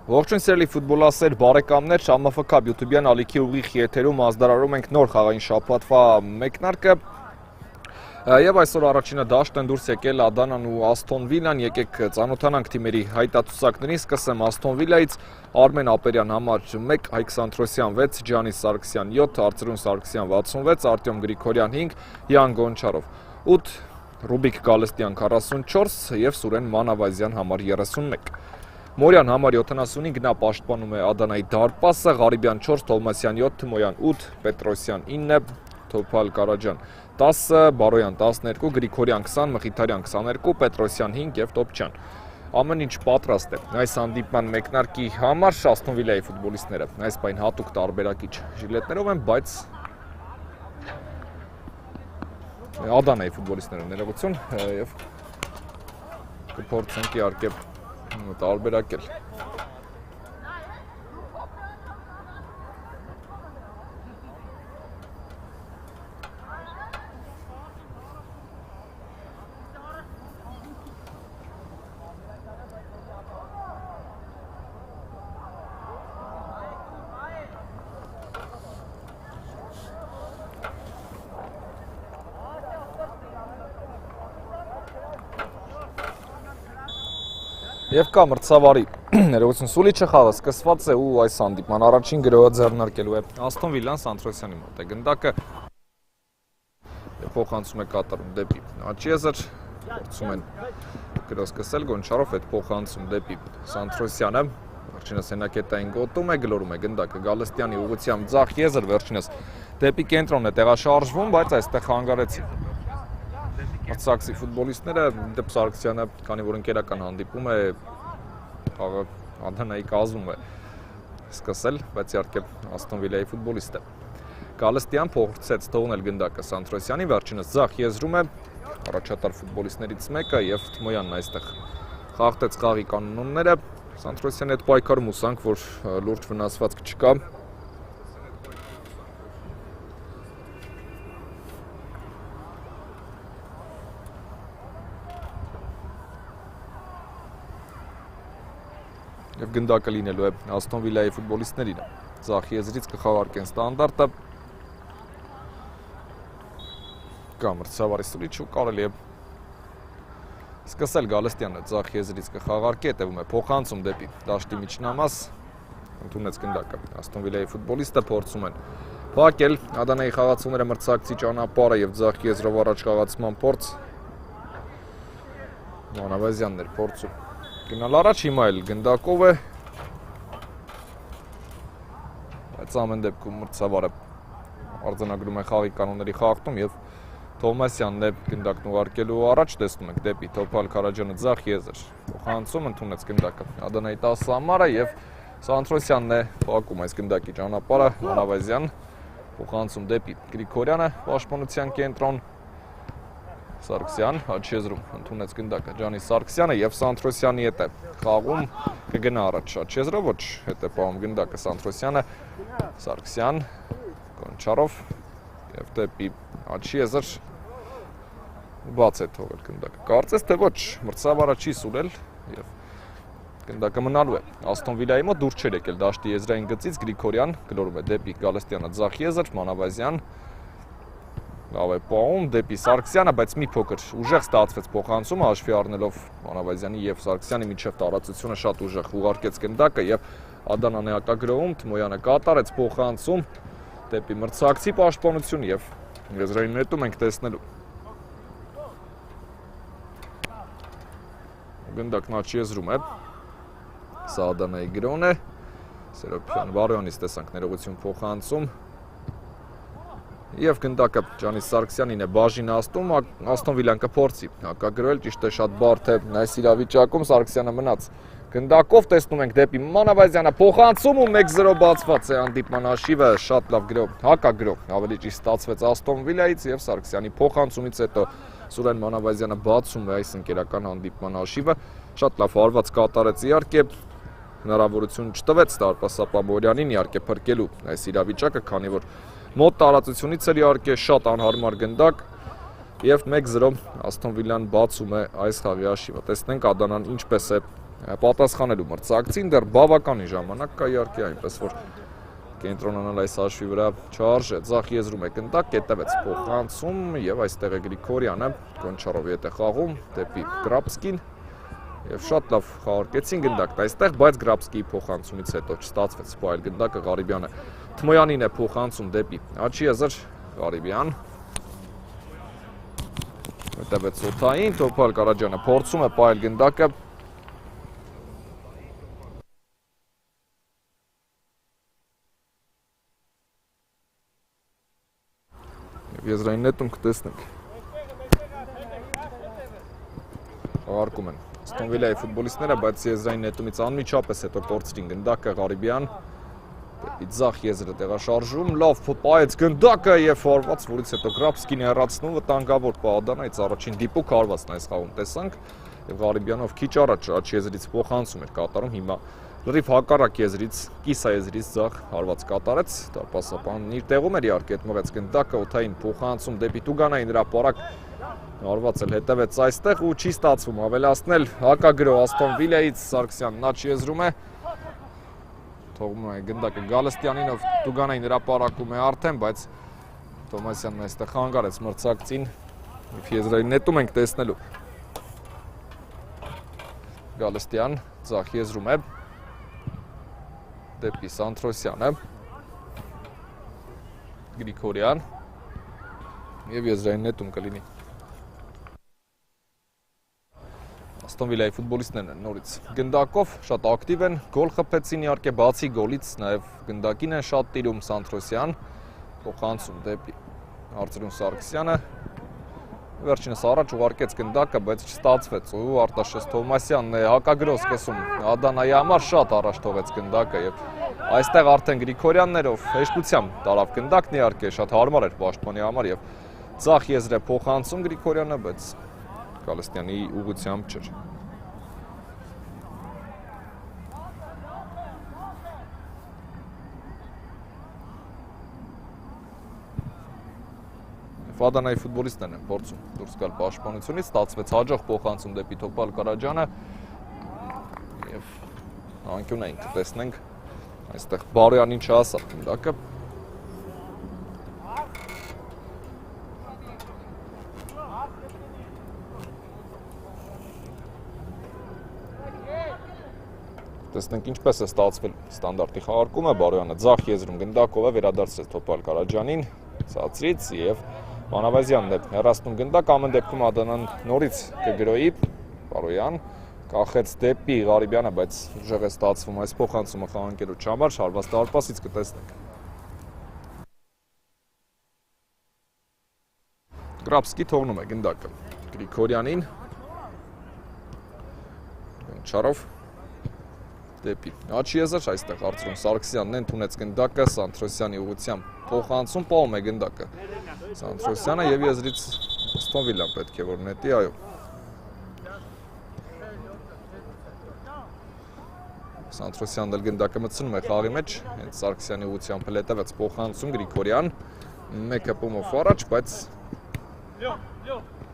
Ողջույն սիրելի ֆուտբոլասեր բարեկամներ, ԱՄՖԿ YouTube-յան ալիքի ուղիղ եթերում ազդարարում ենք նոր խաղային շաբաթվա մեկնարկը։ Եվ այսօր առաջինը դաշտ են դուրս եկել Ադանան ու Ասթոն Վիլան, եկեք ծանոթանանք թիմերի հայտարարություններին, սկսեմ Ասթոն Վիլայից, Արմեն Ապերյան համար 1, Հայկ Սանթրոսյան 6, Ջանիս Սարգսյան 7, Արծրուն Սարգսյան 66, Արտյոմ Գրիգորյան 5, Յան Գոնչարով 8, Ռուբիկ Գալստյան 44 և Սուրեն Մանավազյան համար 31։ Մորյան համար 75, նա պաշտպանում է Ադանայի դարպասը, Ղարիբյան 4, Թովմասյան 7, Թմոյան 8, Պետրոսյան 9, Թոփալ Կարաջյան 10, Բարոյան 12, Գրիգորյան 20, Մխիթարյան 22, Պետրոսյան 5 և Տոպչյան։ Ամեն ինչ պատրաստ է այս հանդիպման մեկնարկի համար Ասթոն Վիլայի ֆուտբոլիստները այս պայն հատուկ տարբերակիչ ժիլետներով են, բայց Ադանայի ֆուտբոլիստները ներողություն և կփորձենք իհարկե տարբերակել։ Եվ կա մրցավարի ներողություն Սուլիչը խաղը սկսված է ու այս հանդիպման առաջին գրոհը ձեռնարկելու է Ասթոն Վիլան Սանթրոսյանի մոտ է գնդակը փոխանցում է կատարում դեպի Աչիեզր, փորձում են գրոհ սկսել, Գոնչարով այդ փոխանցում դեպի Սանթրոսյանը, վերջինս հենակետային գոտում է, գլորում է գնդակը Գալստյանի ուղղությամբ ձախ եզր, վերջինս դեպի կենտրոն է տեղաշարժվում, բայց այստեղ հանգարեցին Արցախի ֆուտբոլիստները, դեպ Սարգսյանը, քանի որ ընկերական հանդիպում է, խաղը Ադանայի կազմում է սկսել, բայց իհարկե Ասթոն Վիլայի ֆուտբոլիստ է։ Գալստյան փորձեց թողնել գնդակը Սանթրոսյանի, վերջինս ձախ եզրում է, առաջատար ֆուտբոլիստներից մեկը և Թմոյանն այստեղ խախտեց խաղի կանոնները, Սանթրոսյանի հետ պայքարում ուսանք, որ լուրջ վնասվածք չկա։ Եվ գնդակը լինելու է Ասթոն Վիլայի ֆուտբոլիստներին։ Ձախ եզրից կխաղարկեն ստանդարտը։ Կա մրցավարի Սուլիչ ու կարելի է սկսել Գալստյանը ձախ եզրից կխաղարկի, հետևում է փոխանցում դեպի դաշտի միջնամաս, ընդունեց գնդակը Ասթոն Վիլայի ֆուտբոլիստը, փորձում են փակել Ադանայի խաղացողները մրցակցի ճանապարհը և ձախ եզրով առաջ խաղացման փորձ Մանավազյանն էր փորձում գնալ առաջ, հիմա էլ գնդակով է, բայց ամեն դեպքում մրցավարը արձանագրում է խաղի կանոնների խախտում և Թովմասյանն է գնդակն ուղարկելու առաջ, տեսնում եք դեպի Թոփալ Կարաջյանը ձախ եզր, փոխանցում ընդունեց գնդակը Ադանայի 10 համարը և Սանթրոսյանն է փակում այս գնդակի ճանապարհը, Մանավազյան փոխանցում դեպի Գրիգորյանը, պաշտպանության կենտրոն Սարգսյան, Աչիեզրում ընդունեց գնդակը Ջանիս Սարգսյանը և Սանթրոսյանի հետ է խաղում, կգնա առաջ Աչիեզրը, ոչ հետ է պահում գնդակը Սանթրոսյանը, Սարգսյան, Գոնչարով և դեպի Աչիեզր բաց է թողել գնդակը, կարծես թե ոչ, մրցավարը չի սուրել և գնդակը մնալու է Ասթոն Վիլայի մոտ, դուրս չէր եկել դաշտի եզրային գծից, Գրիգորյան գլորում է դեպի Գալստյանը ձախ եզր, Մանավազյան լավ է պահում դեպի Սարգսյանը, բայց մի փոքր ուժեղ ստացվեց փոխանցումը, հաշվի առնելով Մանավազյանի և Սարգսյանի միջև տարածությունը շատ ուժեղ ուղարկեց գնդակը և Ադանան է հակագրոհում, Թմոյանը կատարեց փոխանցում դեպի մրցակցի պաշտպանություն և եզրային նետում ենք տեսնելու։ Գնդակն Աչիեզրում է, սա Ադանայի գրոհն է, Սերոբյան Բարոյանից տեսանք ներողություն փոխանցում Եվ գնդակը Ջանիս Սարգսյանին է բաժին աստում, Ասթոն Վիլան կփորձի հակագրոհել, ճիշտ է շատ բարդ է այս իրավիճակում, Սարգսյանը մնաց գնդակով, տեսնում ենք դեպի Մանավազյանը փոխանցում ու 1-0 բացված է հանդիպման հաշիվը, շատ լավ գրոհ, հակագրոհ, ավելի ճիշտ ստացվեց Ասթոն Վիլայից և Սարգսյանի փոխանցումից հետո Սուրեն Մանավազյանը բացում է այս ընկերական հանդիպման հաշիվը, շատ լավ հարված կատարեց իհարկե, հնարավորություն չտվեց դարպասապահ Մորյանին իհարկե փրկելու այս իրավիճակը, քանի որ մոտ տարածությունից էր իհարկե շատ անհարմար գնդակ և 1-0 Ասթոն Վիլան բացում է այս խաղի հաշիվը։ Տեսնենք Ադանան ինչպես է պատասխանելու մրցակցին, դեռ բավականին ժամանակ կա իհարկե, այնպես որ կենտրոնանալ այս հաշվի վրա չարժե, ձախ եզրում է գնդակ, հետևեց փոխանցում եւ այստեղ է Գրիգորյանը, Գոնչարովի հետ է խաղում դեպի Գրաբսկին եւ շատ լավ խաղարկեցին գնդակն այստեղ, բայց Գրաբսկիի փոխանցումից հետո չստացվեց սպայել գնդակը, Ղարիբյանը Թմոյանին է փոխանցում դեպի աչի եզր, Ղարիբյան հետևեց օթային, Թոփալ Կարաջյանը փորձում է պայել գնդակը Եզրային նետում կտեսնենք Աղարկում են Ստոնվիլիայի ֆուտբոլիստները, բայց եզրային նետումից անմիջապես հետո կորցրին գնդակը Ղարիբյան դեպի ձախ եզրը տեղաշարժում, լավ պայեց գնդակը եւ հարված, որից հետո Գրաբսկին է հեռացնում վտանգավոր Պահադանայից առաջին դիպուկ հարվածն այս խաղում տեսանք եւ Ղարիբյանով քիչ առաջ աչ եզրից փոխանցում էր կատարում, հիմա լրիվ հակառակ եզրից, կիսաեզրից ձախ հարված կատարեց, դարպասապանն իր տեղում էր իհարկե հետմղեց գնդակը, օթային փոխանցում դեպի Տուգանային հրապարակ հարված էլ հետևեց այստեղ ու չի ստացվում ավելացնել հակագրո Ասթոն Վիլայից Սարգսյանն աչ եզրում է թողնում է գնդակը Գալստյանինով Տուգանային հրապարակում է արդեն, բայց Թոմասյանն այստեղ խանգարեց մրցակցին եւ եզրային նետում ենք տեսնելու Գալստյան ձախ եզրում է դեպի Սանթրոսյանը Գրիգորյան եւ եզրային նետում կլինի Ասթոն Վիլայի ֆուտբոլիստներն են նորից գնդակով շատ ակտիվ են, գոլ խփեցին իհարկե բացի գոլից նաեւ գնդակին են շատ տիրում Սանթրոսյան փոխանցում դեպի Արծրուն Սարգսյանը վերջինս առաջ ուղարկեց գնդակը, բայց չստացվեց ու Արտաշես Թովմասյանն է հակագրո սկսում Ադանայի համար շատ առաջ թողեց գնդակը եւ այստեղ արդեն Գրիգորյաններով հեշտությամբ տարավ գնդակն իհարկե շատ հարմար էր պաշտպանի համար եւ ձախ եզր է փոխանցում Գրիգորյանը, բայց Գալստյանի ուղղությամբ չէր Ադանայի ֆուտբոլիստներն են փորձում դուրս գալ պաշտպանությունից, ստացվեց հաջող փոխանցում դեպի Թոփալ Կարաջյանը եւ անկյունային կտեսնենք այստեղ Բարոյանին չհասավ գնդակը Տեսնենք ինչպես է ստացվել ստանդարտի խաղարկումը, Բարոյանը ձախ եզրում գնդակով է վերադարձրեց Թոփալ Կարաջյանին, ցածրից եւ Մանավազյանն է հեռացնում գնդակ, ամեն դեպքում Ադանան նորից կգրոյի, Բարոյան կախեց դեպի Ղարիբյանը, բայց ուժեղ է ստացվում այս փոխանցումը խաղանկելու չամար, հարված դարպասից կտեսնենք։ Գրաբսկի թողնում է գնդակը Գրիգորյանին, Գոնչարով դեպի աչ եզր, այստեղ Արծրուն Սարգսյանն ընդունեց գնդակը, Սանթրոսյանի ուղղությամբ փոխանցում, պահում է գնդակը Սանթրոսյանը եւ եզրից Ասթոն Վիլան պետք է որ նետի, այո։ Սանթրոսյանն էլ գնդակը մտցնում է խաղի մեջ, հենց Սարգսյանի ուղղությամբ հետևեց փոխանցում Գրիգորյան, մեկը պումով առաջ, բայց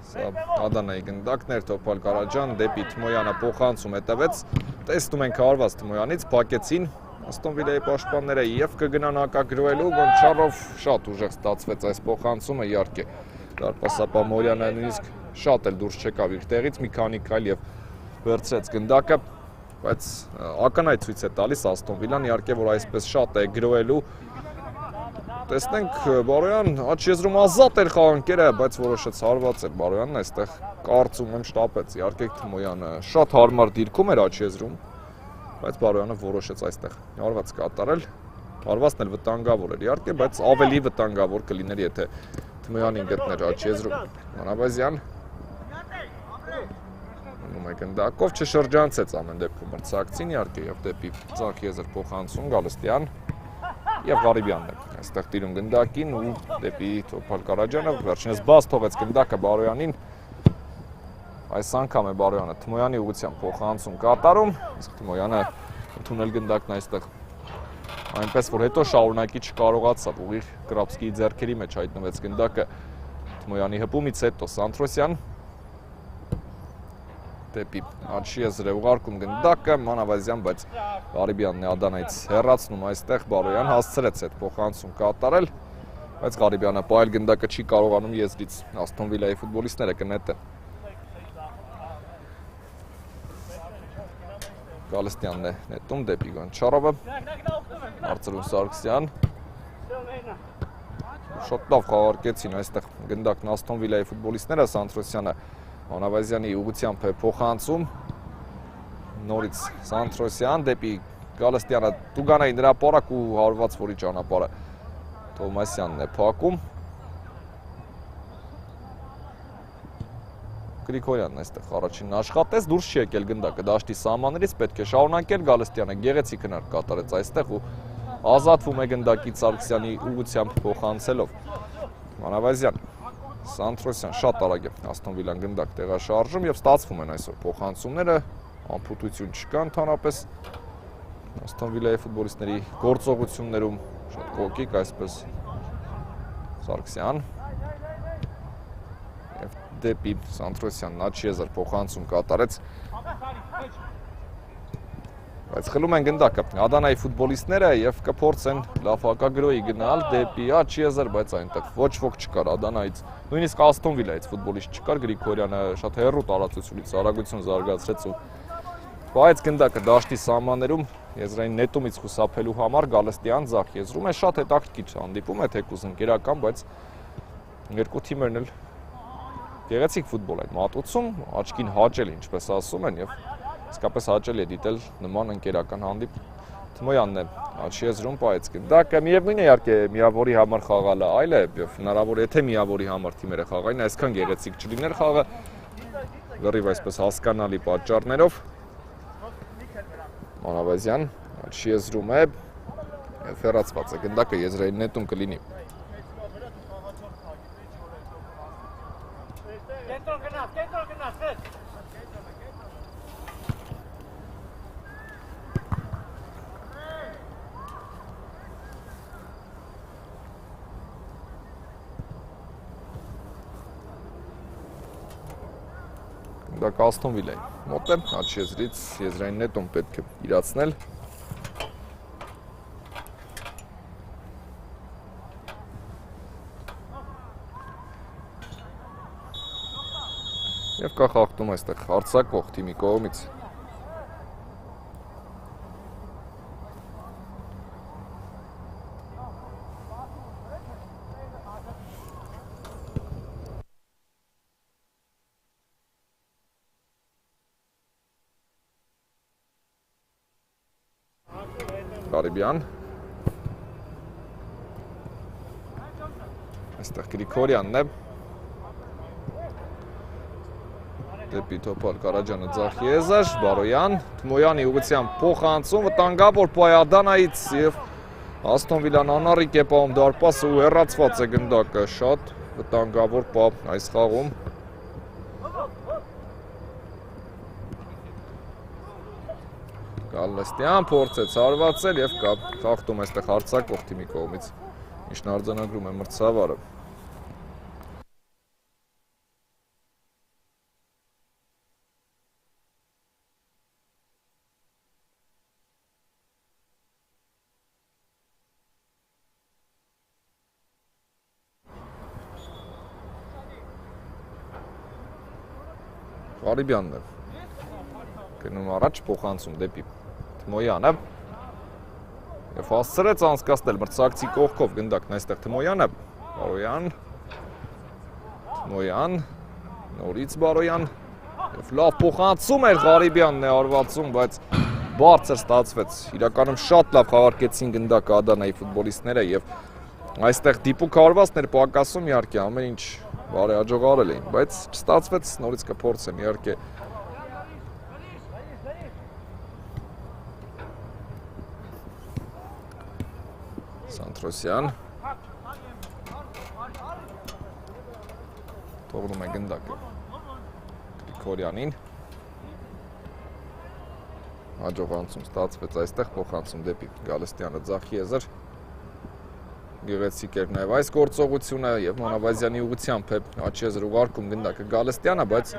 սա Ադանայի գնդակն էր, Թոփալ Կարաջյան դեպի Թմոյանը փոխանցում հետևեց, տեսնում ենք հարված Թմոյանից, փակեցին Ասթոն Վիլայի պաշտպանները եւ կգնան հակագրոելու, Գոնչարով շատ ուժեղ ստացվեց այս փոխանցումը, իհարկե դարպասապահ Մորյանը նույնիսկ շատ էլ դուրս չեկավ իր տեղից, մի քանի քայլ եւ վերցրեց գնդակը, բայց ակնհայտ ցույց է տալիս Ասթոն Վիլան, իհարկե որ այսպես շատ է գրոելու Տեսնենք Բարոյան աչ եզրում ազատ էր խաղանկերը, բայց որոշեց հարված էր Բարոյանն այստեղ կարծում եմ շտապեց, իհարկե Թմոյանը շատ հարմար դիրքում էր աչ եզրում, բայց Բարոյանը որոշեց այստեղ հարված կատարել, հարվածն էլ վտանգավոր էր իհարկե, բայց ավելի վտանգավոր կլիներ, եթե Թմոյանին գտներ աչ եզրում, Մանավազյան մնում է գնդակով, չշրջանցեց ամեն դեպքում մրցակցին, իհարկե եւ դեպի ձախ եզր փոխանցում Գալստյան եւ Ղարիբյանն է այստեղ տիրում գնդակին ու դեպի Թոփալ Կարաջյանը վերջինս բաց թողեց գնդակը Բարոյանին այս անգամ է Բարոյանը Թմոյանի ուղղությամբ փոխանցում կատարում իսկ Թմոյանը ընդունել գնդակն այստեղ այնպես որ հետո շարունակի չկարողացավ ուղիղ Գրաբսկիի ձեռքերի մեջ հայտնվեց գնդակը Թմոյանի հպումից հետո Սանթրոսյան դեպի Աչի եզրը ուղարկում գնդակը, Մանավազյան, բայց Ղարիբյանն է Ադանայից հեռացնում այստեղ, Բարոյան հասցրեց այդ փոխանցում կատարել, բայց Ղարիբյանը պայել գնդակը չի կարողանում եզրից, Ասթոն Վիլայի ֆուտբոլիստները կնետեն։ Գալստյանն է նետում դեպի Գոնչարովը, Արծրուն Սարգսյան, շատ լավ խաղարկեցին այստեղ գնդակն Ասթոն Վիլայի ֆուտբոլիստները, Սանթրոսյանը Մանավազյանի ուղղությամբ է փոխանցում, նորից Սանթրոսյան դեպի Գալստյանը, Տուգանայի նրա պարակ ու հարված որի ճանապարհը Թովմասյանն է փակում, Գրիգորյանն այստեղ առաջինն աշխատեց, դուրս չի եկել գնդակը դաշտի սահմաններից, պետք է շարունակել, Գալստյանը գեղեցիկ հնարք կատարեց այստեղ ու ազատվում է գնդակից Սարգսյանի ուղղությամբ փոխանցելով։ Մանավազյան, Սանթրոսյան շատ արագ է Ասթոն Վիլան գնդակ տեղաշարժում եւ ստացվում են այսօր փոխանցումները, անփութություն չկա ընդհանրապես Ասթոն Վիլայի ֆուտբոլիստների գործողություններում շատ կոկիկ այսպես Սարգսյան եւ դեպի Սանթրոսյանն Աչի եզր փոխանցում կատարեց, բայց խլում են գնդակը Ադանայի ֆուտբոլիստները եւ կփորձեն լավ հակագրոյի գնալ դեպի Աչի եզր, բայց այնտեղ ոչ ոք չկար Ադանայից, նույնիսկ Ասթոն Վիլայից ֆուտբոլիստ չկար, Գրիգորյանը շատ հեռու տարածությունից արագություն զարգացրեց ու բայց գնդակը դաշտի սահմաններում եզրային նետումից խուսափելու համար Գալստյան ձախ եզրում է, շատ հետաքրքիր հանդիպում է թեկուզ ընկերական, բայց երկու թիմերն էլ գեղեցիկ ֆուտբոլ են մատուցում, աչքին հաճելի, ինչպես ասում են, եւ իսկապես հաճելի է դիտել նման ընկերական հանդիպում։ Թմոյանն է Աչի եզրում պայեց գնդակը, միևնույն է իհարկե միավորի համար խաղալը այլ է, եւ հնարավոր է թե միավորի համար թիմերը խաղային, այսքան գեղեցիկ չլիներ խաղը, լրիվ այսպես հասկանալի պատճառներով։ Մանավազյան Աչի եզրում է եւ հեռացված է գնդակը եզրային նետում կլինի։ Գնդակը Ասթոն Վիլայի մոտ է, Աչի եզրից եզրային նետում պետք է իրացնել։ Եվ կա խախտում այստեղ արձակվող թիմի կողմից։ Ղարիբյան, այստեղ Գրիգորյանն է, դեպի Թոփալ Կարաջյանը ձախ եզր, Բարոյան, Թմոյանի ուղղությամբ փոխանցում, վտանգավոր պայ Ադանայից եւ Ասթոն Վիլան անառիկ է պահում դարպասը ու հեռացված է գնդակը, շատ վտանգավոր պա այս խաղում։ Գալստյան փորձեց հարվածել եւ կա խախտում այստեղ արձակվող թիմի կողմից, ինչն արձանագրում է մրցավարը։ Ղարիբյանն է գնում առաջ, փոխանցում դեպի Թմոյանը եւ հասցրեց անցկացնել մրցակցի կողքով գնդակն այստեղ Թմոյանը, Բարոյան, Թմոյան, նորից Բարոյան եւ լավ փոխանցում էր Ղարիբյանն է արվածում, բայց բարձր ստացվեց, իրականում շատ լավ խաղարկեցին գնդակը Ադանայի ֆուտբոլիստները եւ այստեղ դիպուկ հարվածներ պակասում իհարկե ամեն ինչ բարեհաջողարել էին, բայց չստացվեց, նորից կփորձեմ իհարկե Սանթրոսյան թողնում է գնդակը Գրիգորյանին, հաջողանցում ստացվեց այստեղ, փոխանցում դեպի Գալստյանը ձախ եզր, գեղեցիկ էր նաև այս գործողությունը եւ Մանավազյանի ուղղությամբ է Աչի եզր ուղարկում գնդակը Գալստյանը, բայց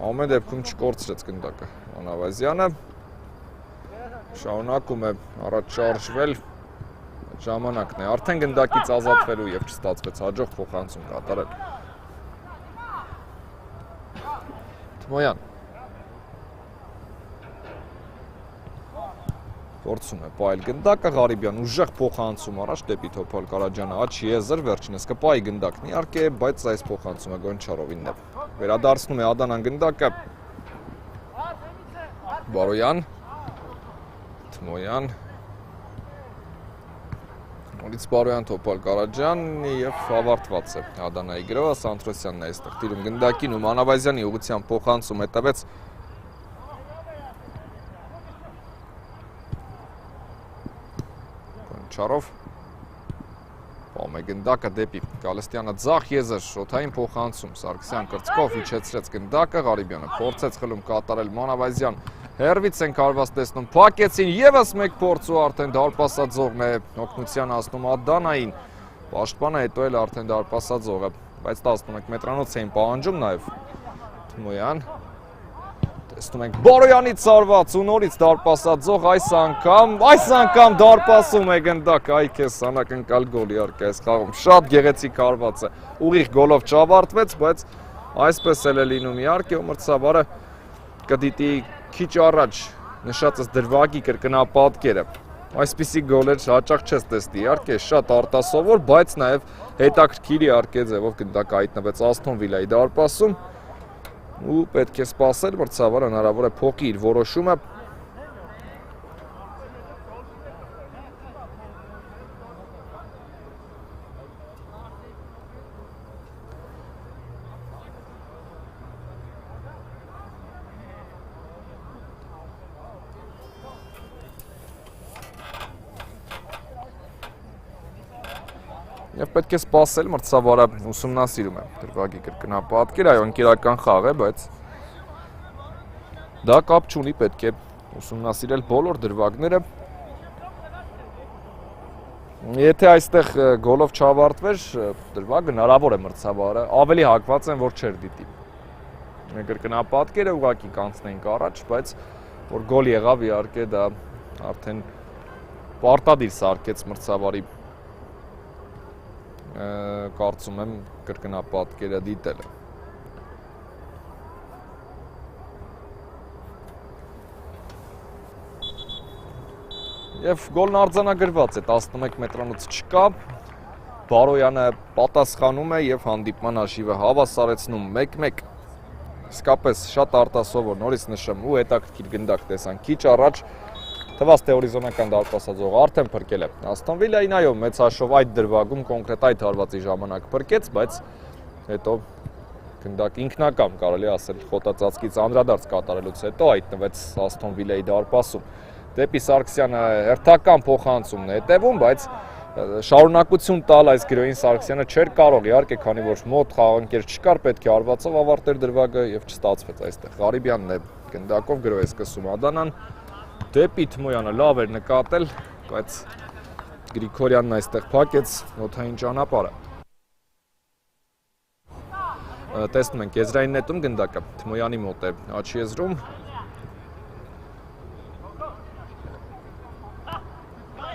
Ամեն դեպքում չկորցրեց գնդակը Անավազյանը, շարունակում է առաջ շարժվել, ժամանակն է արդեն գնդակից ազատվելու և չստացվեց հաջող փոխանցում կատարել։ Թմոյան փորձում է պայել գնդակը, Ղարիբյան ուժեղ փոխանցում առաջ դեպի Թոփալ Կարաջյանը, աչքի եզր, վերջինս կպայի գնդակն իհարկե, բայց այս փոխանցումը Գոնչարովինն է։ Վերադարձնում է Ադանան գնդակը, Բարոյան, Թմոյան, նորից Բարոյան, Թոփալ Կարաջյան և ավարտված է Ադանայի գրոհը, Սանթրոսյանն է այստեղ տիրում գնդակին ու Մանավազյանի ուղղությամբ փոխանցում հետևեց Գոնչարով, պահում է գնդակը դեպի Գալստյանը ձախ եզր, շոթային փոխանցում, Սարգսյան կրծքով իջեցրեց գնդակը, Ղարիբյանը փորձեց խլում կատարել Մանավազյան, հեռվից են կարված տեսնում, փակեցին ևս մեկ փորձ ու արդեն դարպասաձողն է օգնության հասնում Ադանային, պաշտպանը հետո էլ արդեն դարպասաձողը, բայց 11 մետրանոց էին պահանջում նաև Թմոյան, տեսնում ենք Բարոյանից արված ու նորից դարպասաձող այս անգամ դարպասում է գնդակ, այ քեզ անակնկալ գոլ իհարկե այս խաղում, շատ գեղեցիկ արված է, ուղիղ գոլով չավարտվեց, բայց այսպես էլ է լինում իհարկե ու մրցավարը կդիտի քիչ առաջ նշածս դրվագի կրկնապատկերը, այսպիսի գոլեր հաճախ չես տեսնի, իհարկե շատ արտասովոր, բայց նաև հետաքրքիր իհարկե ձևով գնդակը հայտնվեց Ասթոն Վիլայի դարպասում ու պետք է սպասել, մրցավարը հնարավոր է փոխի իր որոշումը։ Եվ պետք է սպասել, մրցավարը ուսումնասիրում է դրվագի կրկնապատկեր, այո, ընկերական խաղ է, բայց դա կապ չունի, պետք է ուսումնասիրել բոլոր դրվագները։ Եթե այստեղ գոլով չավարտվեր, դրվագը հնարավոր է մրցավարը, ավելի հակված են, որ չեր դիտի։ Կրկնապատկերը ուղղակի կանցնենք առաջ, բայց որ գոլ եղավ, իհարկե դա արդեն պարտադիր սարքեց մրցավարի կարծում եմ կրկնապատկերը դիտելը։ Եվ գոլն արձանագրված է, 11 մետրանոց չկա, Բարոյանը պատասխանում է և հանդիպման հաշիվը հավասարեցնում 1-1, իսկապես շատ արտասովոր, նորից նշեմ ու հետաքրքիր գնդակ տեսան քիչ առաջ, թվաց թե հորիզոնական դարպասաձողը արդեն փրկել է Ասթոն Վիլային, այո, մեծ հաշվով այդ դրվագում կոնկրետ այդ հարվածի ժամանակ փրկեց, բայց հետո գնդակ ինքնակամ կարելի ասել խոտածածկից անդրադարձ կատարելուց հետո հայտնվեց Ասթոն Վիլայի դարպասում։ Դեպի Սարգսյանը հերթական փոխանցումն է հետևում, բայց շարունակություն տալ այս գրոհին Սարգսյանը չէր կարող, իհարկե, քանի որ մոտ խաղանկեր չկար, պետք է հարվածով ավարտեր դրվագը եւ չստացվեց այստեղ։ Ղարիբյանն է գնդակով գրոհ է սկսում Ադանան, դեպի Թմոյանը լավ էր նկատել, բայց Գրիգորյանն այստեղ փակեց օդային ճանապարհը։ Տեսնում ենք եզրային նետում գնդակը Թմոյանի մոտ է աչքի եզրում։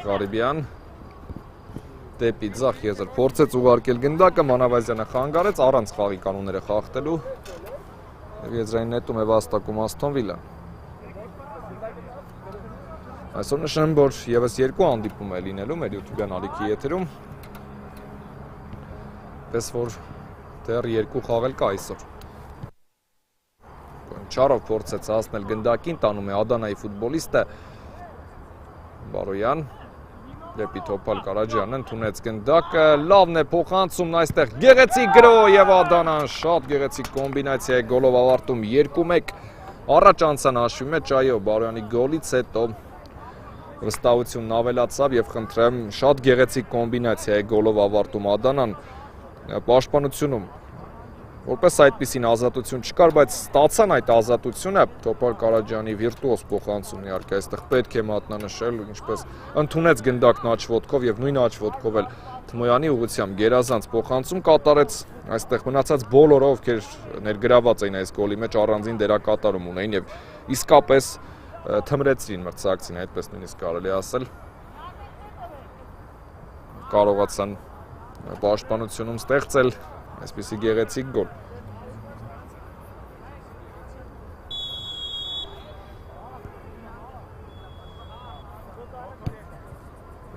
Ղարիբյան դեպի ձախ եզր փորձեց ուղարկել գնդակը, Մանավազյանը խանգարեց առանց խաղի կանոնները խախտելու եւ եզրային նետում է վաստակում Ասթոն Վիլան։ Այսօր նշեմ, որ եւս երկու հանդիպում է լինելու մեր YouTube-յան ալիքի եթերում, պես որ դեռ երկու խաղ էլ կա այսօր։ Գոնչարով փորձեց հասնել գնդակին, տանում է Ադանայի ֆուտբոլիստը Բարոյան, դեպի Թոփալ Կարաջյանն ընդունեց գնդակը, լավն է փոխանցումն այստեղ, գեղեցիկ գրոհ եւ Ադանան շատ գեղեցիկ կոմբինացիա է գոլով ավարտում 2-1, առաջ անցան հաշվի մեջ, այո, Բարոյանի գոլից հետո վստահությունն ավելացավ եւ խնդրեմ, շատ գեղեցիկ կոմբինացիա է գոլով ավարտում Ադանան, պաշտպանությունում որպես այդպիսին ազատություն չկար, բայց ստացան այդ ազատությունը Թոփալ Կարաջյանի վիրտուոզ փոխանցումն իհարկե այստեղ պետք է մատնանշել, ինչպես ընդունեց գնդակն աչվոտքով եւ նույն աչվոտքով էլ Թմոյանի ուղղությամբ գերազանց փոխանցում կատարեց, այստեղ մնացած բոլորը ովքեր ներգրաված էին այս գոլի մեջ առանձին դերակատարում ունեին եւ իսկապես թմրեցին մրցակցին, այդպես նույնիսկ կարելի ասել։ Կարողացան պաշտպանությունում ստեղծել այսպիսի գեղեցիկ գոլ։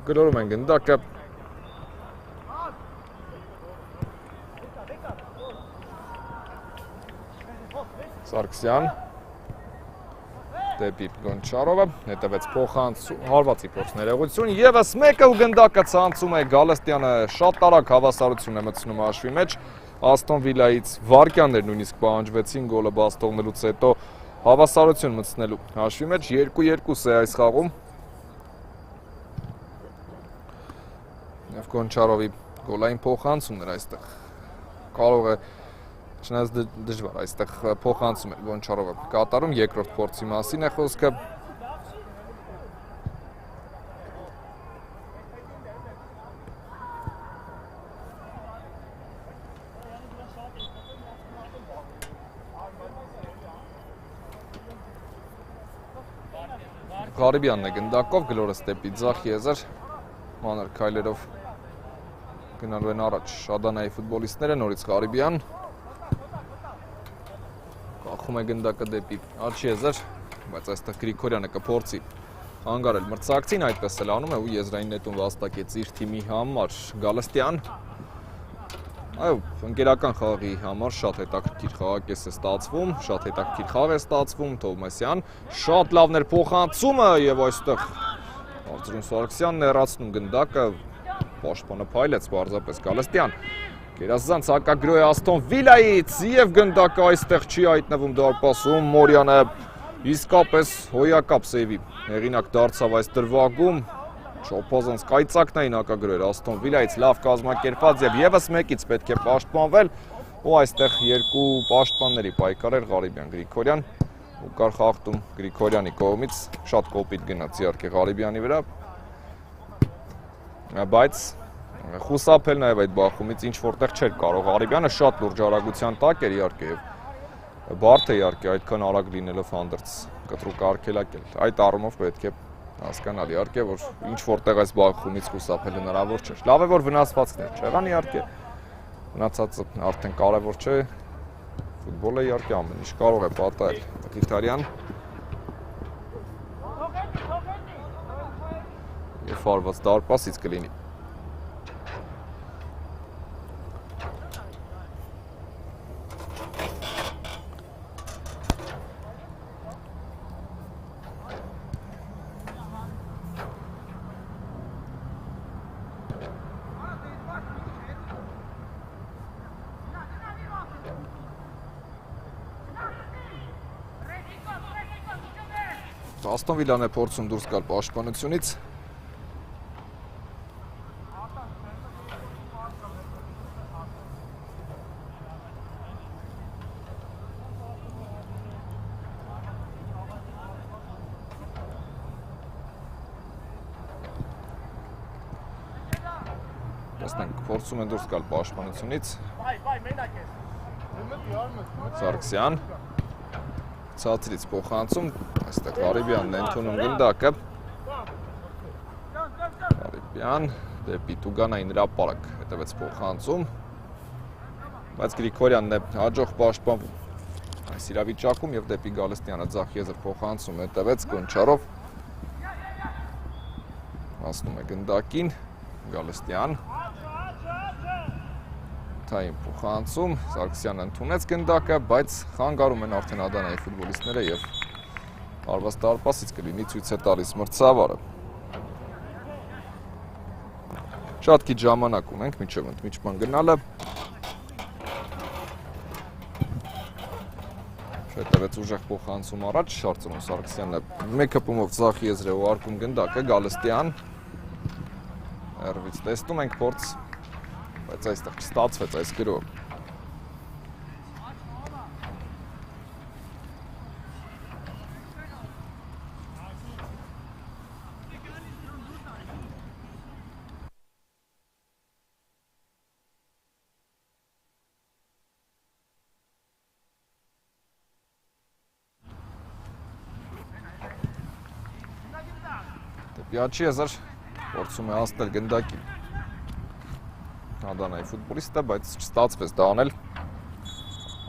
Գլորում են գնդակը։ Սարգսյան դեպի Գոնչարովը, հետևեց փոխանցում, հարվածի փորձ ներողություն, եւս մեկը ու գնդակը ցանցում է Գալստյանը, շատ տարակ հավասարություն է մտցնում հաշվի մեջ, Աստոն Վիլայից վարկյաններ նույնիսկ պահանջվեցին գոլը բաց թողնելուց հետո հավասարություն մտցնելու հաշվի մեջ, 2-2 է այս խաղում։ Եվ Գոնչարովի գոլային փոխանցումն էր այստեղ, կարող է Չնայած դժվար այստեղ փոխանցում է Գոնչարովը կատարում, երկրորդ փորձի մասին է խոսքը։ Ղարիբյանն է գնդակով, գլորը ստեպի ձախ եզր, մանր քայլերով գնալու են առաջ Շադանայի ֆուտբոլիստները, նորից Ղարիբյան Ախում է գնդակը դեպի աջ եզր, բայց այստեղ Գրիգորյանը կփորձի հանգարել մրցակցին, այդպես էլ անում է ու եզրային նետում վաստակեց իր թիմի համար Գալստյան։ Այո, ընկերական խաղի համար շատ հետաքրքիր խաղակես է ստացվում, շատ հետաքրքիր խաղ է ստացվում, Թովմասյան, շատ լավն էր փոխանցումը եւ այստեղ Արծրուն Սարգսյանն է հեռացնում գնդակը, պաշտպանը փայլեց պարզապես Գալստյան։ Գերազանց հակագրո է Աստոն Վիլայից եւ գնդակը այստեղ չի հայտնվում դարպասում, Մորյանը իսկապես հոյակապ սեյվի հեղինակ դարձավ այս դրվագում, Չոփազանց կայծակն էին հակագրոյր Աստոն Վիլայից լավ կազմակերպված եւ եւս մեկից պետք է պաշտպանվել ու այստեղ երկու պաշտպանների պայքար էր Ղարիբյան Գրիգորյան ու կար խախտում Գրիգորյանի կողմից, շատ կոպիտ գնաց իհարկե Ղարիբյանի վրա, բայց խուսափել նաև այդ բախումից ինչ որտեղ չէր կարող Ղարիբյանը շատ լուրջ արագության տակ էր իհարկե եւ բարդ է իհարկե այդքան արագ լինելով հանդերձ կտրուկ արգելակել։ Այդ առումով պետք է հասկանալ իհարկե որ ինչ որտեղ այս բախումից խուսափել հնարավոր չէր։ Լավ է որ վնասվածքներ չեղան իհարկե։ Մնացածը արդեն կարևոր չէ։ Ֆուտբոլը իհարկե ամեն ինչ կարող է պատահել։ Մխիթարյան եւ ֆարված դարպասից կլինի։ Աստոն Վիլան է փորձում դուրս գալ պաշտպանությունից։ Տեսնենք, փորձում են դուրս գալ պաշտպանությունից։ Սարգսյան ցածրից փոխանցում, այստեղ Ղարիբյանն է ընդունում գնդակը։ Ղարիբյան դեպի Տուգանային հրապարակ հետևեց փոխանցում, բայց Գրիգորյանն է հաջող պաշտպանվում այս իրավիճակում եւ դեպի Գալստյանը ձախ եզր փոխանցում հետևեց Գոնչարով։ Հասնում է գնդակին, Գալստյան Թային փոխանցում, Սարգսյանը ընդունեց գնդակը, բայց խանգարում են արդեն Ադանայի ֆուտբոլիստները եւ արված դարպասից կլինի ցույց է տալիս մրցավարը։ Շատ քիչ ժամանակ ունենք մինչև ընդմիջման գնալը։ Հետևեց ուժեղ փոխանցում առաջ, Արծրուն Սարգսյանը մեկ հպումով ձախ եզր է ուղարկում գնդակը, Գալստյան հեռվից տեսնում ենք փորձ, բայց այստեղ չստացվեց այս գրով։ Պիաչի եզր փորձում է հասնել գնդակին Ադանայի ֆուտբոլիստը, բայց չստացվեց դա անել։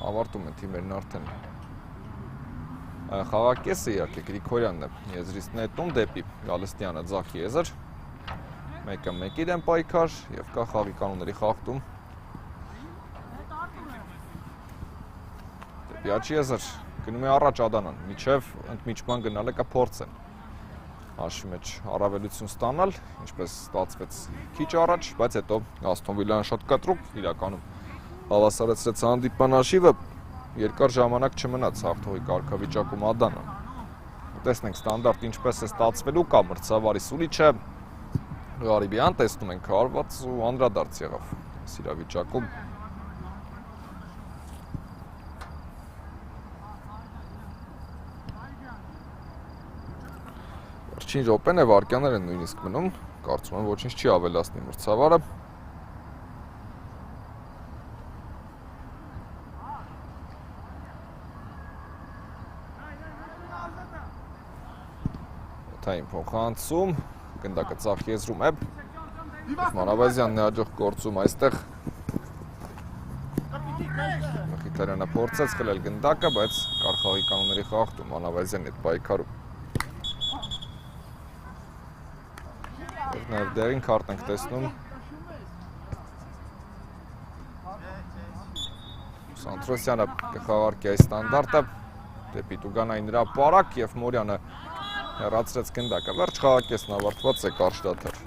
Ավարտում են թիմերն արդեն խաղակեսը, իհարկե Գրիգորյանն է եզրից նետում դեպի Գալստյանը ձախ եզր։ 1-1-ի դեմ պայքար եւ կա խաղի կանոնների խախտում։ Պիաչի եզր գնում է առաջ Ադանան, միջև ընդմիջման գնալը կփորձեն հաշվի մեջ առավելություն ստանալ, ինչպես ստացվեց քիչ առաջ, բայց հետո Ասթոն Վիլան շատ կտրուկ իրականում հավասարեցրեց հանդիպման հաշիվը, երկար ժամանակ չմնաց հաղթողի կարգավիճակում Ադանան։ Տեսնենք ստանդարտ ինչպես է ստացվելու, կա մրցավարի Սուլիչը, Ղարիբյան տեսնում ենք հարված ու անդրադարձ եղավ իրավիճակում։ Վերջին րոպեն է, վարկյաններ են նույնիսկ մնում, կարծում եմ ոչինչ չի ավելացնի մրցավարը։ Օթային փոխանցում, գնդակը ցախ եզրում է։ Մանավազյանն է հաջող գործում այստեղ։ Մխիթարյանը փորձեց խլել գնդակը, բայց կար խաղի կանոնների խախտում Մանավազյանի հետ պայքարում։ Նաև դերին քարտ ենք տեսնում։ Սանտրոսյանը կխաղարկի այս ստանդարտը դեպի Տուգանային հրապարակ եւ Մորյանը հեռացրեց գնդակը։ Վերջ խաղակեսն ավարտված է կարճ դադար։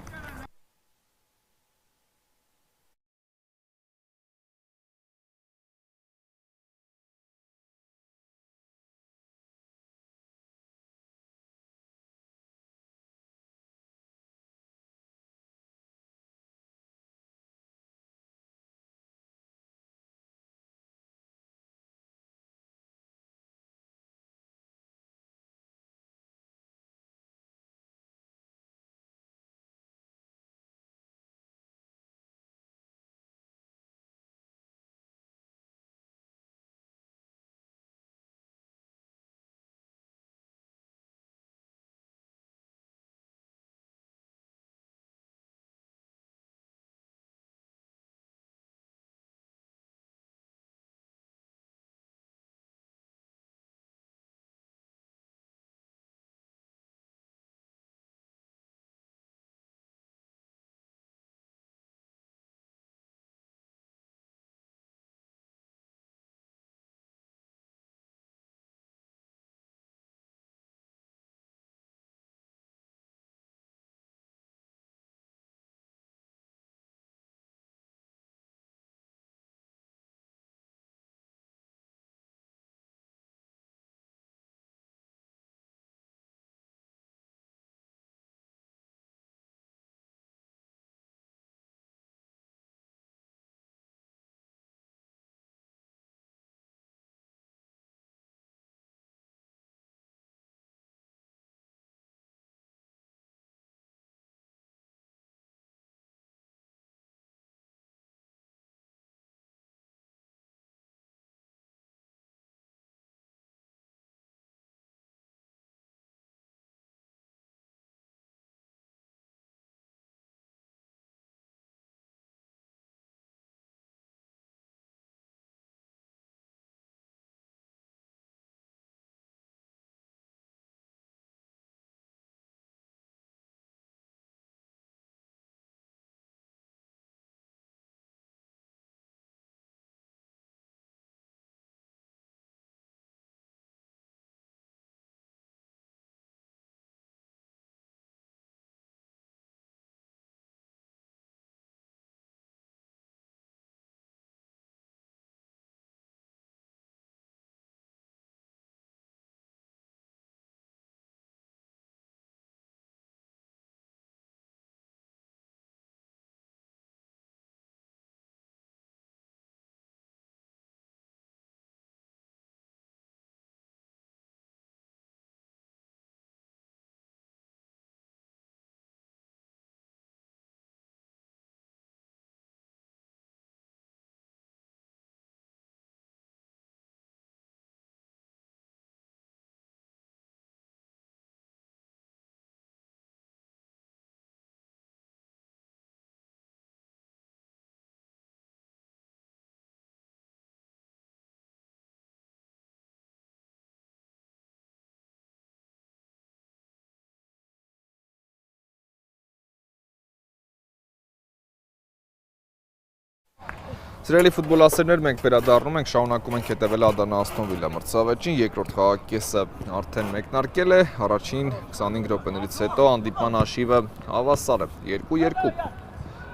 Սիրելի ֆուտբոլասերներ, մենք վերադառնում ենք, շարունակում ենք հետևել Ադանա Ասթոն Վիլա մրցավեճին, երկրորդ խաղակեսը արդեն մեկնարկել է, առաջին 25 րոպեներից հետո հանդիպման հաշիվը հավասար է 2-2։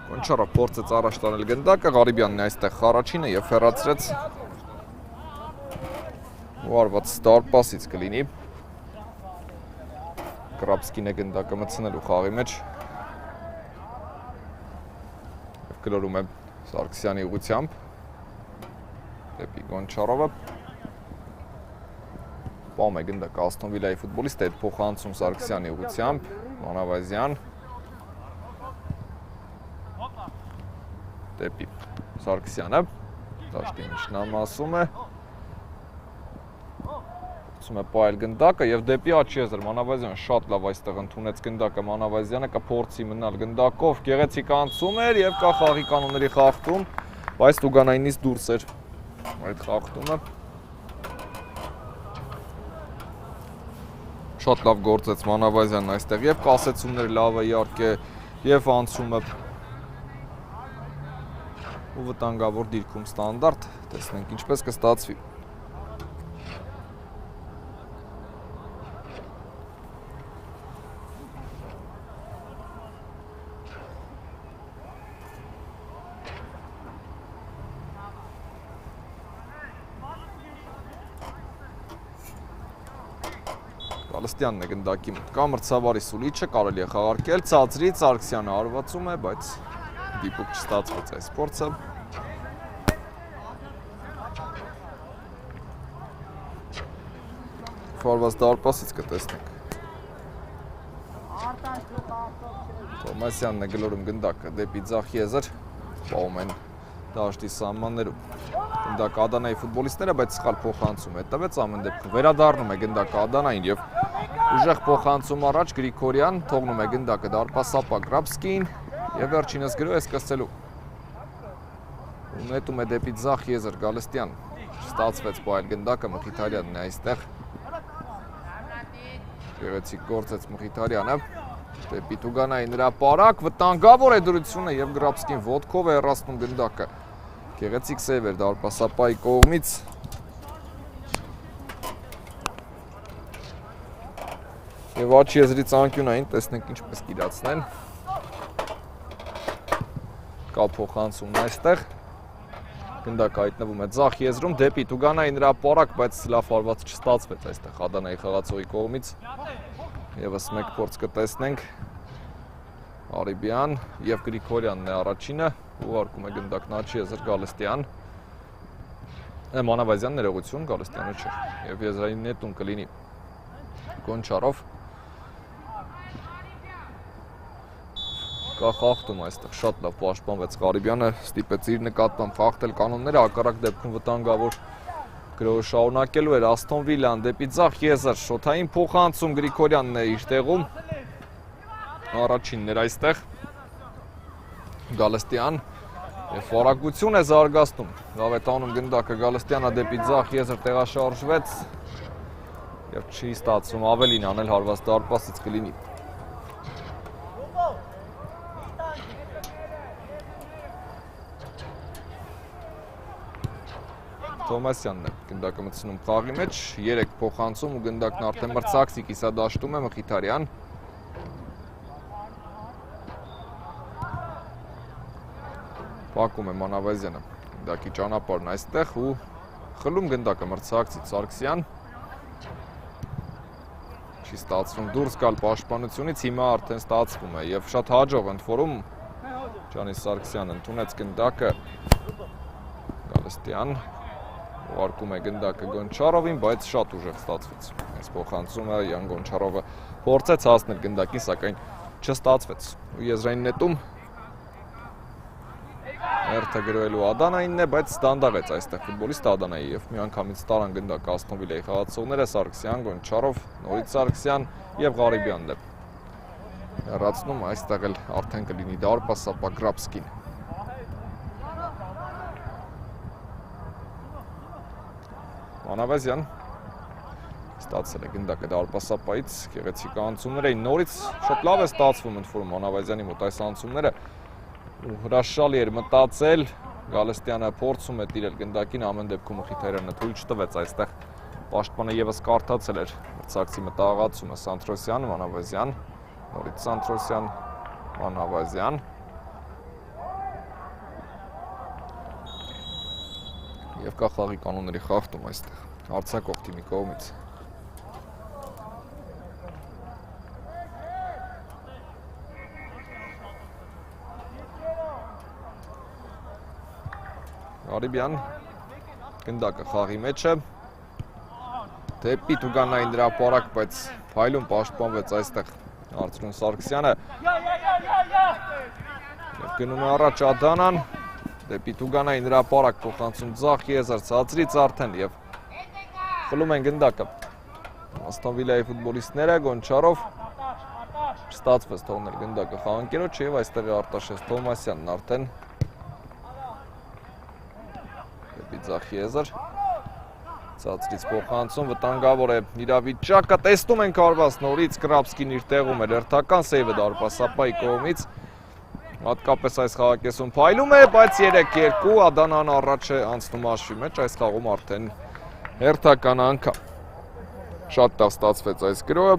Գոնչարով փորձեց առաջ տանել գնդակը, Ղարիբյանն է այստեղ առաջինը եւ հեռացրեց ու արված դարպասից կլինի։ Կրապսկին է գնդակը մտցնելու խաղի մեջ եւ գլորում է Սարգսյանի ուղությամբ դեպի Գոնչարովը պահում է գնդակը Ասթոն Վիլայի ֆուտբոլիստը հետ փոխանցում Սարգսյանի ուղությամբ Մանավազյան դեպի Սարգսյանը դաշտի միջնամասում է փորձում է պահել գնդակը եւ դեպի Աչեզր Մանավազյան շատ լավ այստեղ ընդունեց գնդակը Մանավազյանը կփորձի մնալ գնդակով գեղեցիկ անցում էր եւ կա խաղի կանոնների խախտում բայց Տուգանայինից դուրս էր այդ խախտումը շատ լավ գործեց Մանավազյանն այստեղ եւ կասեցումները լավ է իհարկե եւ անցումը ու վտանգավոր դիրքում ստանդարտ տեսնենք ինչպես կստացվի Գալստյանն է գնդակի մոտ կա, մրցավարի Սուլիչը կարելի է խաղարկել, ցածրից Սարգսյանը արվածում է, բայց դիպուկ չստացվեց այս փորձը։ Ֆորվազ դարպասից կտեսնենք։ Թոմասյանն է գլորում գնդակը դեպի ձախ եզր, պահում են դաշտի սահմաններում։ Գնդակը Ադանայի ֆուտբոլիստները, բայց սխալ փոխանցում է տվեց ամեն դեպքում վերադառնում է գնդակը Ադանային եւ ուժեղ փոխանցում առաջ Գրիգորյան թողնում է գնդակը դարպասապա Կրապսկին եւ վերջինս գրո է սկսելու ու նետում է դեպի ձախ եզր Գալստյան ստացվեց պահել գնդակը Մխիթարյանն է այստեղ գեղեցիկ գործեց Մխիթարյանը դեպի Տուգանայի նրա պարակ վտանգավոր է դրությունը եւ Կրապսկին ոտքով է հեռացնում գնդակը Գեղեցիկ սև էր դարպասապայի կողմից եւ աչ եզրից անկյունային տեսնենք ինչպես կիրացնեն կա փոխանցումն այստեղ գնդակը հայտնվում է ձախ եզրում դեպի Տուգանայի նրա պարակ բայց լավ արված չստացվեց այստեղ Ադանայի խաղացողի կողմից եւս մեկ փորձ կտեսնենք Արիբյան եւ Գրիգորյանն է առաջինը ուղարկում է գնդակն աչ եզր Գալստյան Մանավազյան ներողություն Գալստյանը չէ եւ եզրային նետում կլինի Գոնչարով կա խախտում այստեղ շատ լավ պաշտպանվեց Ղարիբյանը ստիպեց իր նկատմամբ խախտել կանոնները հակառակ դեպքում վտանգավոր գրոհը շարունակելու էր Ասթոն Վիլան դեպի ձախ եզր շոթային փոխանցում Գրիգորյանն է իր տեղում առաջինն էր այստեղ Գալստյան եւ ֆորակություն է զարգացնում լավ է տանում գնդակը Գալստյանը դեպի ձախ եզր տեղաշարժվեց եւ չի ստացվում ավելին անել հարված դարպասից կլինի Թոմասյանն է գնդակը մտցնում խաղի մեջ 3 փոխանցում ու գնդակն արդեն մրցակցի կիսադաշտում է Մխիթարյան Պակում է Մանավազյանը գնդակի ճանապարհն այստեղ ու խլում գնդակը մրցակցից Սարգսյան չի ստացվում դուրս գալ պաշտպանությունից հիմա արդեն ստացվում է եւ շատ հաջող ընդորում Ջանիս Սարգսյանը ընդունեց գնդակը Գալստյան ուղարկում է գնդակը Գոնչարովին, բայց շատ ուժեղ ստացվեց։ Այս փոխանցումը Յան Գոնչարովը փորձեց հասնել գնդակին, սակայն չստացվեց։ Ու եզրային նետում հերթը գրոելու Ադանայինն է, բայց դանդաղեց այստեղ ֆուտբոլիստը Ադանայի եւ միանգամից տարան գնդակը Ասթոն Վիլայի խաղացողները Սարգսյան, Գոնչարով, նորից Սարգսյան եւ Ղարիբյանն է։ Հեռացնում այստեղ էլ արդեն կլինի դարպասապա Կրապսկին։ Մանավազյան ստացել է գնդակը դարպասապայից, գեղեցիկ անցումներ էին նորից շատ լավ է ստացվում ընդորում Մանավազյանի մոտ այս անցումները ու հրաշալի էր մտածել Գալստյանը փորձում է տիրել գնդակին, ամեն դեպքում Մխիթարյանը թույլ չտվեց այստեղ։ Պաշտպանը եւս կարդացել էր մրցակցի մտահղացումը Սանթրոսյան, Մանավազյան, նորից Սանթրոսյան, Մանավազյան։ Եվ կա խաղի կանոնների խախտում այստեղ, արձակող թիմի կողմից։ Արիբյան, գնդակը խաղի մեջ է, դեպի Տուգանային հրապարակ, բայց փայլուն պաշտպանվեց այստեղ Արծրուն Սարգսյանը։ Եվ գնում է առաջ Ադանան, դեպի Տուգանային հրապարակ փոխանցում Ձախ Եզր ցածրից արդեն եւ խլում են գնդակը։ Ասթոն Վիլայի ֆուտբոլիստները Գոնչարով չստացվեց թողնել գնդակը խաղանկերոջ եւ այստեղ է Արտաշես Թոմասյանն արդեն Ձախ Եզր, ցածրից փոխանցում, վտանգավոր է իրավիճակը, տեսնում ենք արված նորից Կրապսկին իր տեղում էր, հերթական սեյվը դարպասապայի կողմից, հատկապես այս խաղակեսում փայլում է, բայց 3-2 Ադանան առաջ է անցնում հաշվի մեջ, այս խաղում արդեն հերթական անգամ, շատ լավ ստացվեց այս գրոհը,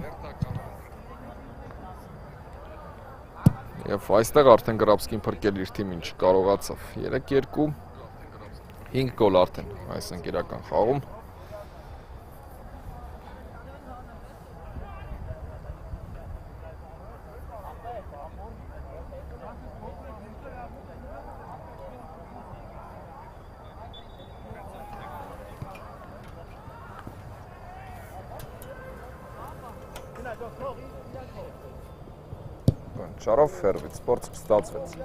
եւ այստեղ արդեն Կրապսկին փրկել իր թիմին չկարողացավ, 3-2 5 գոլ արդեն այս ընկերական խաղում։ Գոնչարով ֆերվից սպորտ ստացվեց։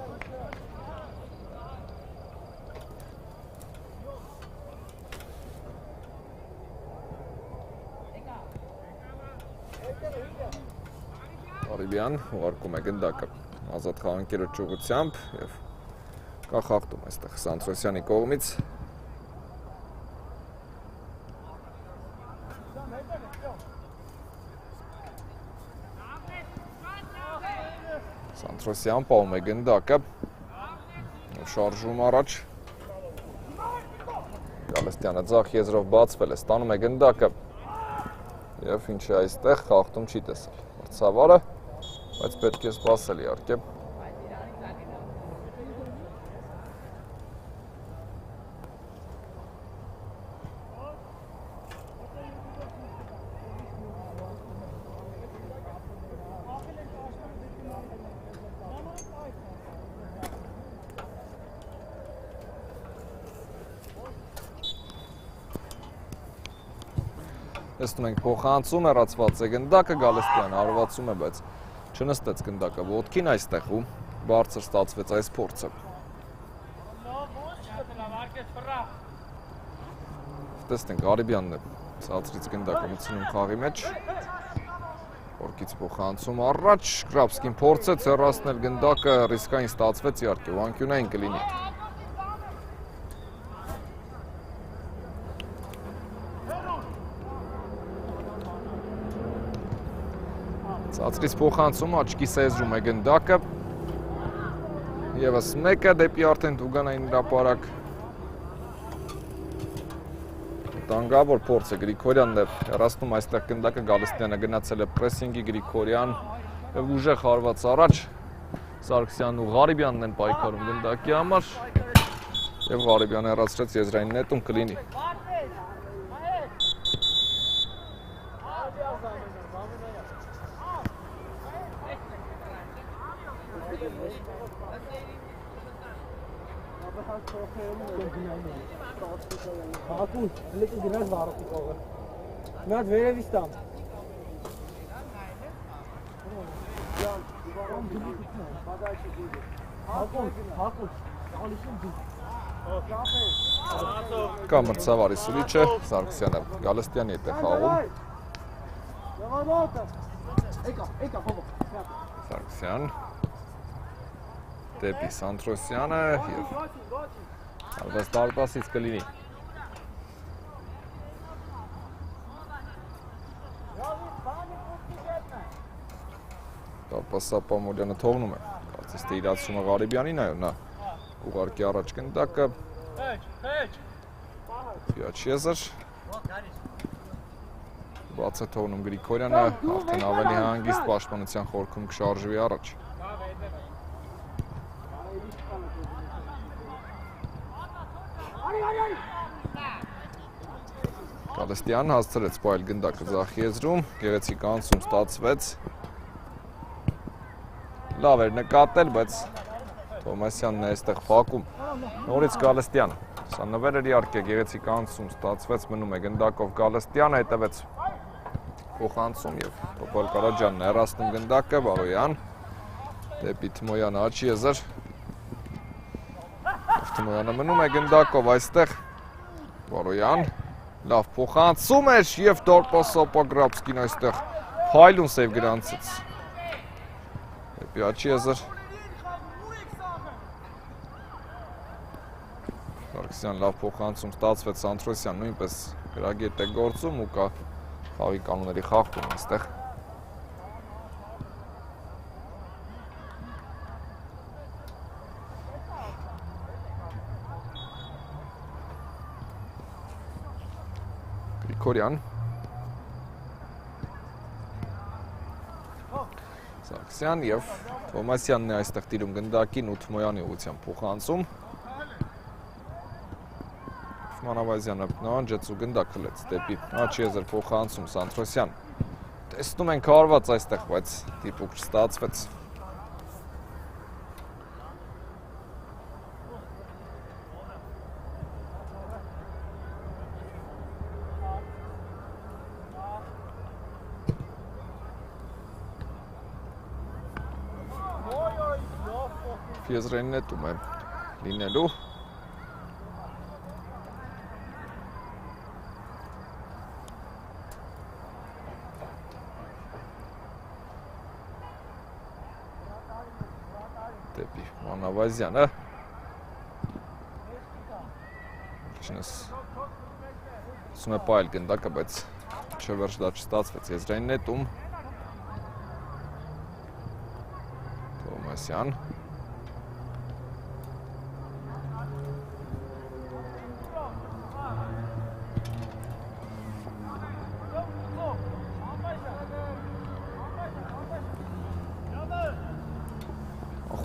Արիբյան ուղարկում է գնդակը ազատ խաղանկերոջ ուղղությամբ եւ կա խախտում այստեղ Սանթրոսյանի կողմից։ Սանթրոսյան պահում է գնդակը շարժում առաջ Գալստյանը Ձախ Եզրով բացվել է, ստանում է գնդակը եւ ինչ է այստեղ խախտում չի տեսել մրցավարը, բայց պետք է սպասել իհարկե։ Տեսնում ենք փոխանցում, հեռացված է գնդակը, Գալստյանը հարվածում է, բայց չնստեց գնդակը ոտքին այստեղ ու բարձր ստացվեց այս փորձը։ Տեսնենք Արիբյանն է ցածրից գնդակը մտցնում խաղի մեջ։ Օրկից փոխանցում առաջ, Կրապսկին փորձեց հեռացնել գնդակը, ռիսկային ստացվեց իհարկե, անկյունային կլինի։ Ցածրից փոխանցում աչքի սեզրում է գնդակը։ Եվս մեկը դեպի արդեն Տուգանային հրապարակ։ Տանգավոր փորձ է Գրիգորյանն է հեռացնում այստեղ գնդակը, Գալստյանը գնացել է պրեսինգի, Գրիգորյան եւ ուժեղ հարված առաջ Սարգսյանն ու Ղարիբյանն են պայքարում գնդակի համար եւ Ղարիբյանը հեռացրեց եզրային նետում կլինի։ Հակուն, լեկը գնաց վարոտի կողը։ Միատ վերևից տամ։ Կա մրցավարի սուրիչը, Սարգսյանը Գալստյանի հետ է խաղում։ Սարգսյան դեպի Սանթրոսյանը և արվես դարպասից կլինի։ Դարպասապա Մոլյանը թողնում է, կարծես թե իրացում է Ղարիբյանին, այո նա ուղարկի առաջ գնդակը Փիաչեզր բաց է թողնում Գրիգորյանը արդեն ավելի հանգիստ պաշտպանության խորքում կշարժվի առաջ Գալստյան հասցրեց պայել գնդակը ձախ եզրում, գեղեցիկ անցում ստացվեց լավ էր նկատել, բայց Թոմասյանն է այստեղ փակում նորից Գալստյանը սա նվեր էր իհարկե գեղեցիկ անցում ստացվեց մնում է գնդակով Գալստյանը հետևեց փոխանցում եւ Տոպալ Կարաջյանն է հեռացնում գնդակը Բաղոյան դեպի Թմոյանը Աչիեզր Թմոյանը մնում է գնդակով այստեղ Բաղոյան լավ փոխանցում էր եւ Դորպո Սոպոգրաբսկին այստեղ փայլուն սեյվ գրանցեց դեպի Աչիեզր Սարգսյան լավ փոխանցում ստացվեց Սանթրոսյան նույնպես գրագետ է գործում ու կա խաղի կանոնների խախտում այստեղ Գրիգորյան Սարգսյան եւ Թոմասյանն է այստեղ տիրում գնդակին ու Թմոյանի ուղղությամբ փոխանցում Մանավազյանը նահանջեց ու գնդակ խլեց դեպի Աչիեզր փոխանցում Սանթրոսյան տեսնում ենք հարված այստեղ, բայց դիպուկ չստացվեց Եզրային նետում է լինելու դեպի Մանավազյանը Սում է պայել գնդակը, բայց չվերջ դա չստացվեց եզրային նետում Թոմասյան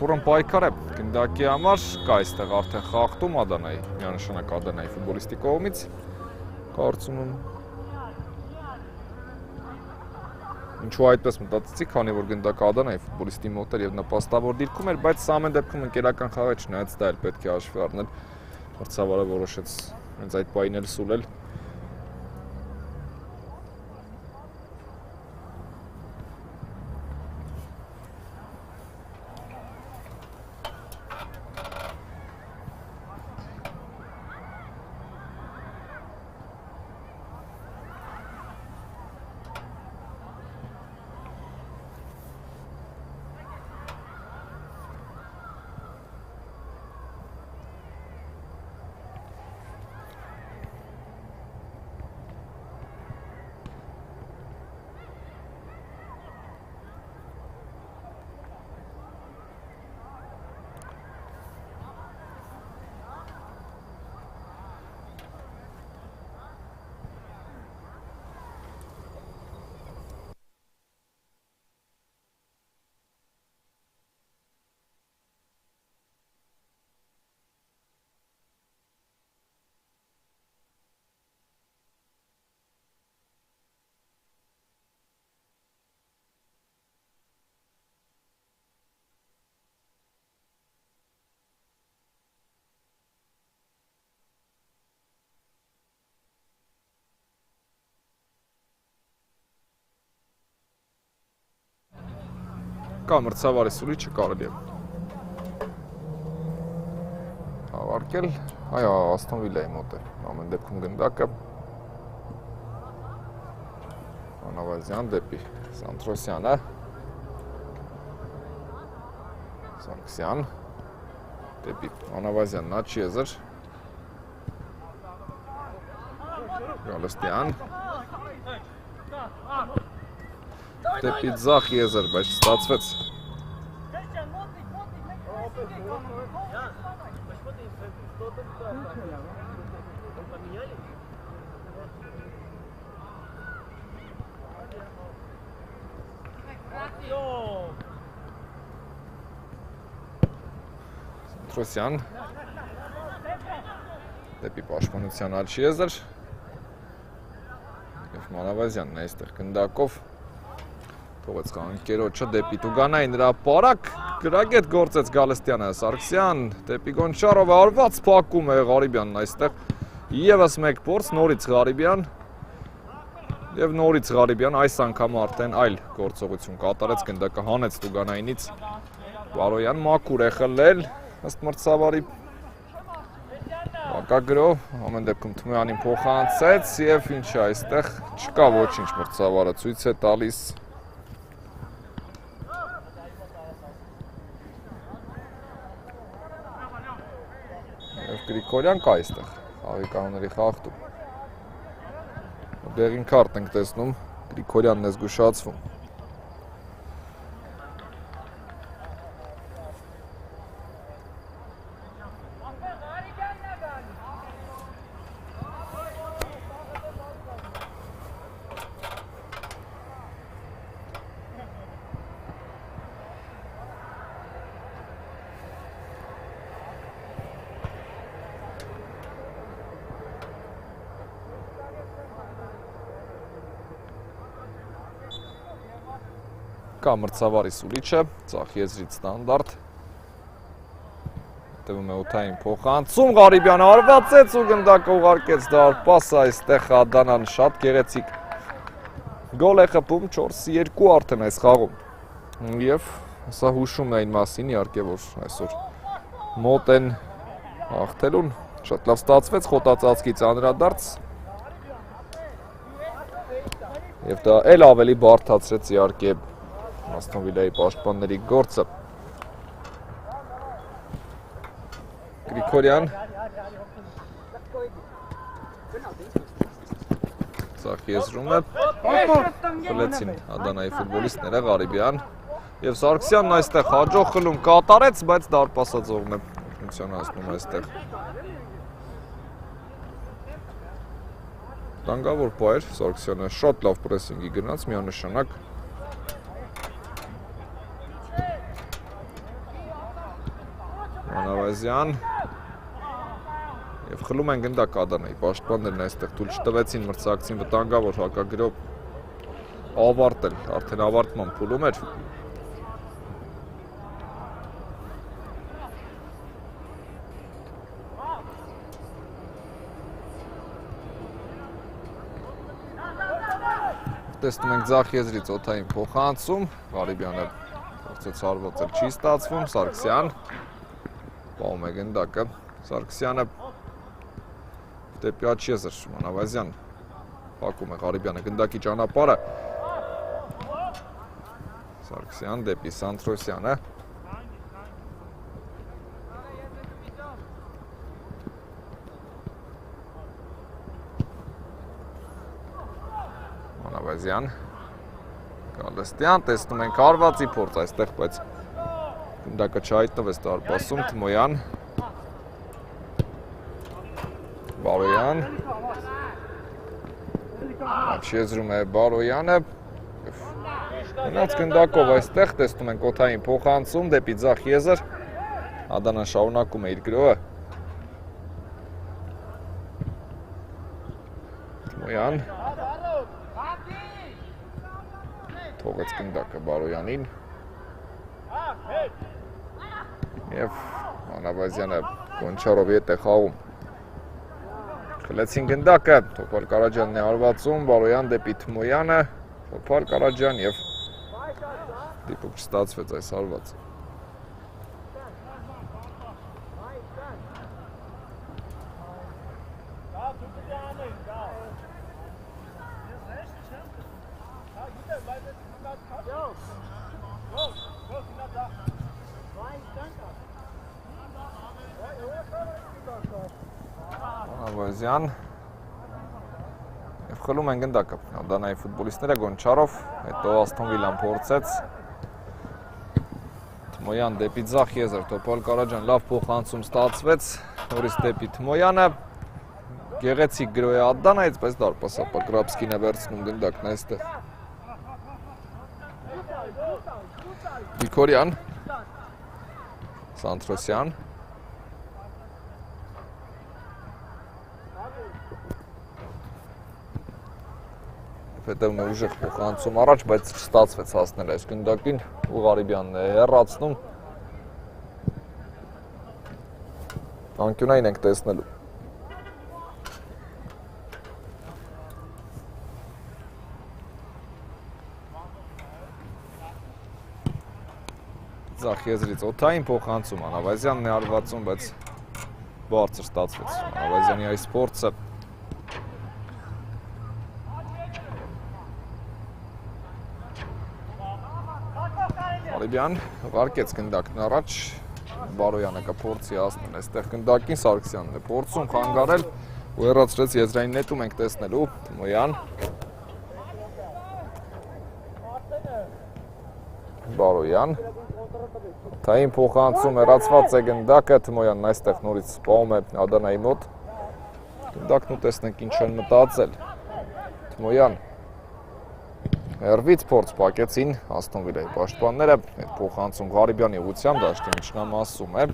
Խորոն պայքար է գնդակի համար, կա այստեղ արդեն խախտում Ադանայի, միանշանակ Ադանայի ֆուտբոլիստի կողմից կարծում եմ ինչու այդպես մտածեցի, քանի որ գնդակը Ադանայի ֆուտբոլիստի մոտ էր եւ նպաստավոր դիրքում էր, բայց սա ամեն դեպքում ընկերական խաղ է, չնայած դա էլ պետք է հաշվի առնել մրցավարը որոշեց հենց այդ պահին էլ սուլել Կա մրցավարի սուլիչը կարելի է հավարկել, այո, Ասթոն Վիլայի մոտ է, ամեն դեպքում գնդակը Մանավազյան դեպի Սանթրոսյանը Սարգսյան դեպի Մանավազյանն Աչիեզր Գալստյան դեպի ձախ եզր, բայց չստացվեց Սանտրոսյան դեպի պաշտպանության Ալչի Եզր և Մանավազյանն է այստեղ գնդակով թողեց խաղանկերոջը դեպի Տուգանային նրա պարակ գրագետ գործեց Գալստյանը Սարգսյան դեպի Գոնչարովը արված փակում է Ղարիբյանն այստեղ ևս մեկ փորձ նորից Ղարիբյան եւ նորից Ղարիբյան այս անգամ արդեն այլ գործողություն կատարեց գնդակը հանեց Տուգանայինից Բարոյան մաքուր է խլել ըստ մրցավարի Վակագրով ամեն դեպքում Թմոյանին փոխանցեց եւ ինչ է այստեղ չկա ոչինչ մրցավարը ցույց է տալիս եւ Գրիգորյան կա այստեղ խաղի կանոնների խախտում Դեղին քարտ ենք տեսնում Գրիգորյանն է զգուշացվում Կա մրցավարի սուլիչը, ծախ եզրից ստանդարդ Տևում է օթային փոխանցում, Ղարիբյանը արվածեց ու գնդակը ուղարկեց դարպասը այստեղ Ադանան շատ գեղեցիկ գոլ է խփում 4-2 արդեն այս խաղում և սա հուշում է այն մասին իհարկե որ այսօր մոտ են հաղթելուն շատ լավ ստացվեց խոտածածկից անդրադարձ և դա էլ ավելի բարդացրեց իհարկե Ասթոն Վիլայի պաշտպանների գործը Գրիգորյան Ծախ եզրում է խլեցին Ադանայի ֆուտբոլիստները Ղարիբյան և Սարգսյանն այստեղ հաջող խլում կատարեց, բայց դարպասաձողն է ֆունկցիոնացնում այստեղ Տանգավոր պայր Սարգսյանը շատ լավ պրեսինգի գնաց միանշանակ Մանավազյան և խլում են գնդակ Ադանայի պաշտպաններն այստեղ թույլ չտվեցին մրցակցին վտանգավոր հակագրով ավարտել, արդեն ավարտման փուլում էր Տեսնում ենք ձախ եզրից օթային փոխանցում Ղարիբյանը փորձեց հարվածել չի ստացվում Սարգսյան Պահում է գնդակը, Սարգսյանը դեպի աջ եզր, Մանավազյան փակում է Ղարիբյանը գնդակի ճանապարհը Սարգսյան դեպի Սանտրոսյանը Մանավազյան Գալստյան, տեսնում ենք հարվածի փորձ այստեղ, բայց Գնդակը չհայտնվեց դարպասում, Թմոյան Բարոյան Աջ եզրում է Բարոյանը Մնաց գնդակով այստեղ տեսնում ենք օթային փոխանցում դեպի ձախ եզր Ադանան շարունակում է իր գրոհը Թմոյան Թողեց գնդակը Բարոյանին Եվ Մանավազյանը Գոնչարովի հետ է խաղում Խլեցին գնդակը, Թոփալ Կարաջյանն է հարվածում, Բարոյան դեպի Թմոյանը, Թոփալ Կարաջյան և դիպուկ չստացվեց այս հարվածը Մանավազյան և խլում են գնդակը Ադանայի ֆուտբոլիստները Գոնչարով հետո Ասթոն Վիլան փորձեց Թմոյան դեպի ձախ եզր Թոփալ Կարաջյան լավ փոխանցում ստացվեց նորից դեպի Թմոյանը գեղեցիկ գրոհ է Ադանայից բայց դարպասապա Գրաբսկին է վերցնում գնդակն այստեղ Գրիգորյան Սանտրոսյան Հետևում է ուժեղ փոխանցում առաջ, բայց չստացվեց հասնել այս գնդակին ու Ղարիբյանն է հեռացնում անկյունային ենք տեսնելու Ձախ եզրից օդային փոխանցում Անավազյանն է արվածում, բայց բարձր ստացվեց Անավազյանի այս փորձը Ղարիբյան վարկեց գնդակն առաջ, Բարոյանը կփորձի հասնել այստեղ գնդակին, Սարգսյանն է փորձում խանգարել ու հեռացրեց եզրային նետում ենք տեսնելու Թմոյան Բարոյան Թային փոխանցում հեռացված է գնդակը, Թմոյանն այստեղ նորից սպանում է Ադանայի մոտ Գնդակն ու տեսնենք ինչ են մտածել Թմոյան Հերվից փորձ պակեցին Աստոն Վիլայի պաշտպանները, այդ փոխանցում Ղարիբյանի ուղղությամբ դաշտի միջնամասում է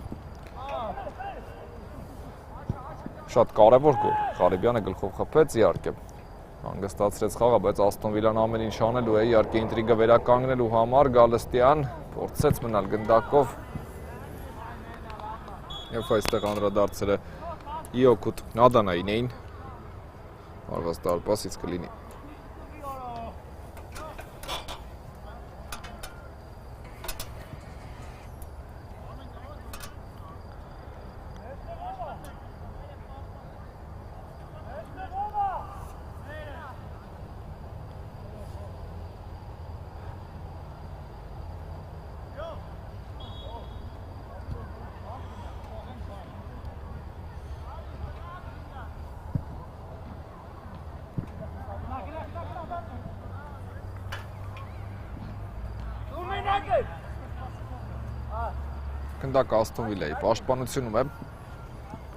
Շատ կարևոր գոլ, Ղարիբյանը գլխով խփեց իհարկե հանգստացրեց խաղը, բայց Աստոն Վիլան ամեն ինչ անելու է իհարկե ինտրիգը վերականգնելու համար Գալստյան փորձեց մնալ գնդակով Եվ այստեղ անդրադարձերը ի օգուտ Ադանային էին Արված դարպասից կլինի Գնդակ Աստոն Վիլայի պաշտպանությունում է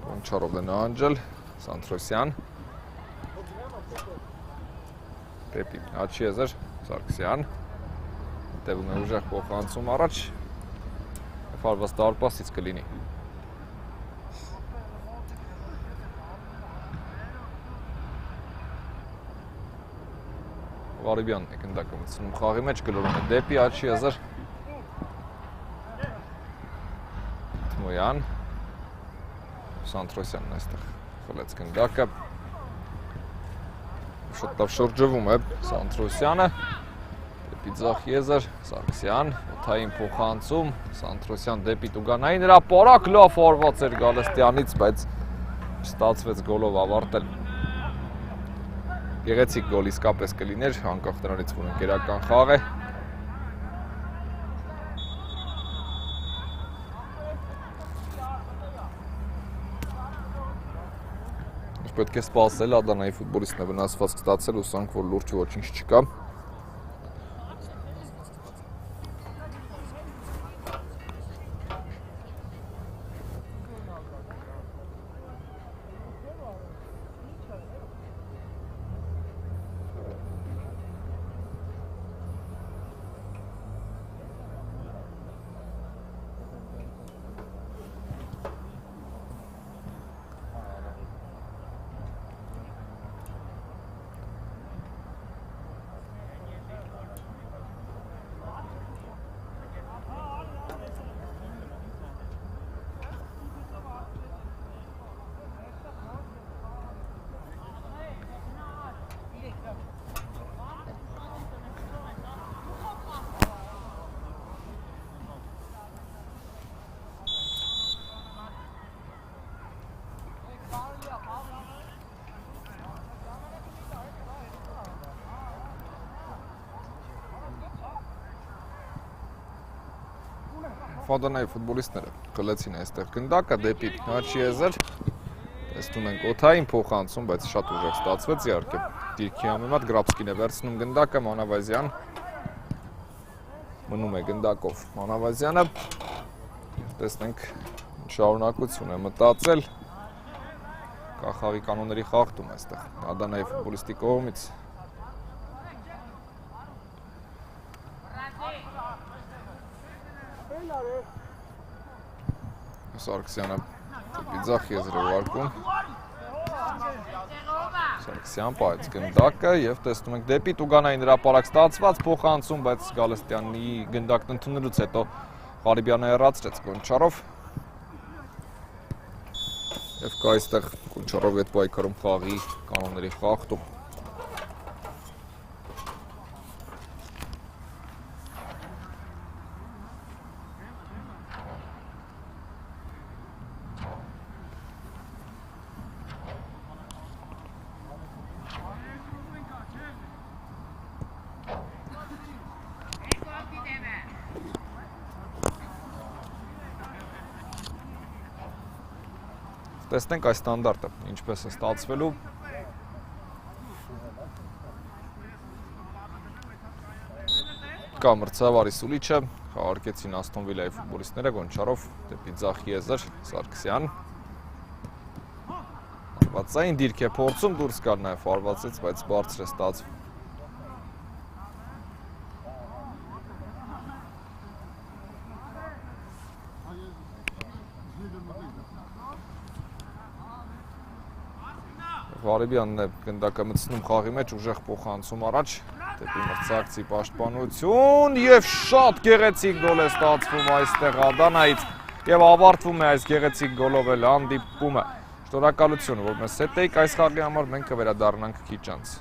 Գոնչարով է նահանջել Սանտրոսյան Դեպի աչի եզր Սարգսյան Հետևում է ուժեղ փոխանցում առաջ Արված դարպասից կլինի Ղարիբյանն է գնդակը մտցնում խաղի մեջ գլորում է դեպի աչի եզր Թմոյան Սանտրոսյանն այստեղ խլեց գնդակը Շատ լավ շրջվում է Սանտրոսյանը Դեպի ձախ եզր Սարգսյան Օդային փոխանցում Սանտրոսյան դեպի Տուգանային հրապարակ լավ արված էր Գալստյանից, բայց չստացվեց գոլով ավարտել Գեղեցիկ գոլ իսկապես կլիներ, անկախ նրանից, որ ընկերական խաղ է Պետք է սպասել Ադանայի ֆուտբոլիստն է վնասվածք ստացել, ուսանք, որ լուրջ ոչինչ չկա Ադանայի ֆուտբոլիստները խլեցին այստեղ գնդակը դեպի աչի եզր տեսնում ենք օդային փոխանցում, բայց շատ ուժեղ ստացվեց իհարկե դիրքի համեմատ Գրաբսկին է վերցնում գնդակը Մանավազյան մնում է գնդակով Մանավազյանը տեսնենք շարունակություն է մտածել կախավի կանոնների խախտում այստեղ Ադանայի ֆուտբոլիստի կողմից Սարգսյանը դեպի ձախ եզր է ուղարկում։ Սարգսյան պայծ գնդակը եւ տեսնում ենք դեպի Տուգանային հրապարակ ստացված փոխանցում, բայց Գալստյանի գնդակն ընդունելուց հետո Ղարիբյանը հեռացրեց Գոնչարով։ Եվ կա այստեղ Գոնչարով հետ պայքարում խաղի կանոնների խախտում։ Տեսնենք այս ստանդարտը ինչպես է ստացվելու։ Կա մրցավարի սուլիչը, խաղարկեցին Ասթոն Վիլայի ֆուտբոլիստները Գոնչարով դեպի ձախ եզր Սարգսյան։ Հարվածային դիրք է փորձում դուրս գալ նաև հարվածից, բայց բարձր է ստացվում։ Ղարիբյանն է գնդակը մտցնում խաղի մեջ, ուժեղ փոխանցում առաջ, դեպի մրցակցի պաշտպանություն եւ շատ գեղեցիկ գոլ է ստացվում այստեղ Ադանայից եւ ավարտվում է այս գեղեցիկ գոլով էլ հանդիպումը։ Շնորհակալություն, որ մեզ հետ եք այս խաղի համար, մենք կվերադառնանք քիչ անց։